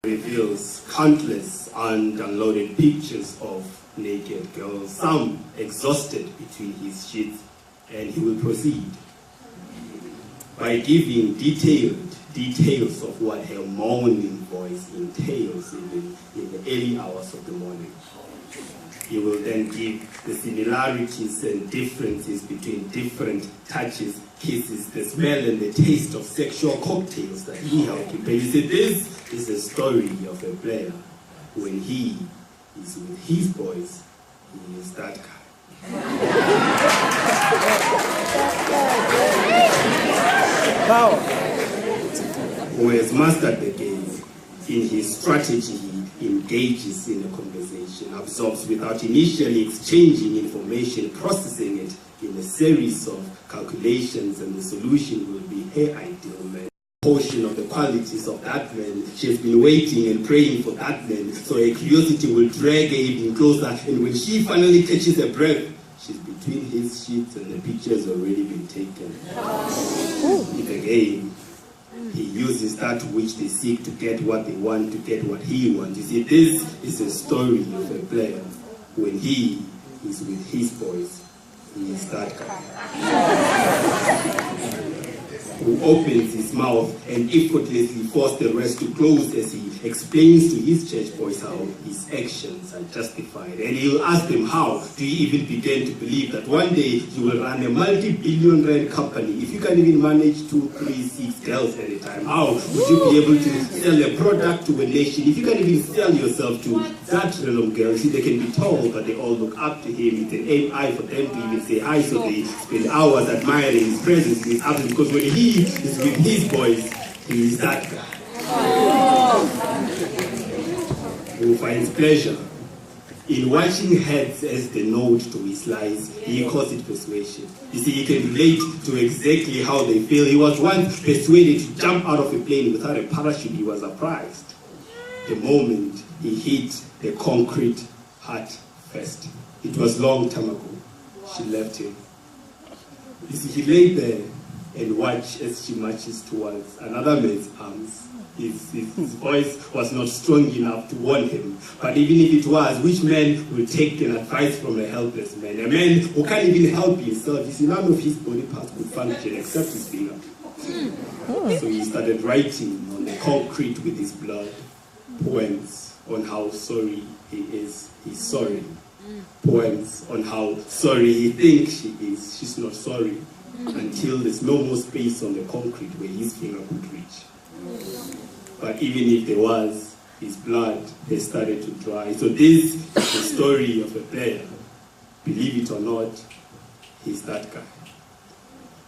reveals countless undownloaded pictures of naked girls, some exhausted between his sheets, and he will proceed by giving details of what her moaning voice entails even in the early hours of the morning. He will then give the similarities and differences between different touches, kisses, the smell and the taste of sexual cocktails that he occupies. You see, this is a story of a player. When he is with his boys, he is that guy. Power. Who has mastered the game. In his strategy, he engages in a conversation, absorbs without initially exchanging information, processing it in a series of calculations, and the solution will be her ideal man. Portion of the qualities of that man. She's been waiting and praying for that man, so her curiosity will drag her even closer, and when she finally catches her breath, she's between his sheets and the picture has already been taken. In the game, he uses that which they seek to get what they want, to get what he wants. You see, this is a story of a player. When he is with his boys, he is that guy who opens his mouth and effortlessly forces the rest to close as he explains to his church boys how his actions are justified. And he'll ask them, how do you even begin to believe that one day you will run a multi-billion rand company if you can even manage 2, 3, 6 girls at a time? How would you be able to sell a product to a nation if you can even sell yourself to that realm girl? See, they can be told, but they all look up to him. It's an AI for them to even say hi, so they spend hours admiring his presence in his absence, because when he is with his boys, he is that guy who finds pleasure in watching heads as the node to his lies. He calls it persuasion. You see, he can relate to exactly how they feel. He was once persuaded to jump out of a plane without a parachute. He was surprised the moment he hit the concrete heart first. It was long time ago. She left him. You see, he lay there and watched as she marches towards another man's arms. His voice was not strong enough to warn him. But even if it was, which man will take an advice from a helpless man? A man who can't even help himself. You see, none of his body parts could function except his finger. So he started writing on the concrete with his blood poems on how sorry he is. He's sorry. Poems on how sorry he thinks she is. She's not sorry. Until there's no more space on the concrete where his finger could reach. But even if there was, his blood has started to dry. So this is the story of a player. Believe it or not, he's that guy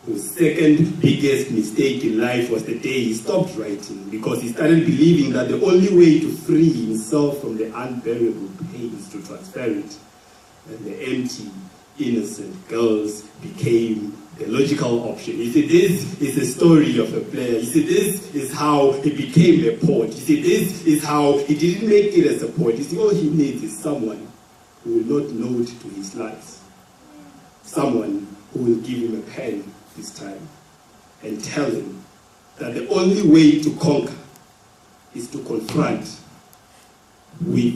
whose second biggest mistake in life was the day he stopped writing, because he started believing that the only way to free himself from the unbearable pain is to transfer it. And the empty, innocent girls became the logical option. You see, this is the story of a player. You see, this is how he became a poet. You see, this is how he didn't make it as a poet. You see, all he needs is someone who will not nod to his lies. Someone who will give him a pen this time and tell him that the only way to conquer is to confront with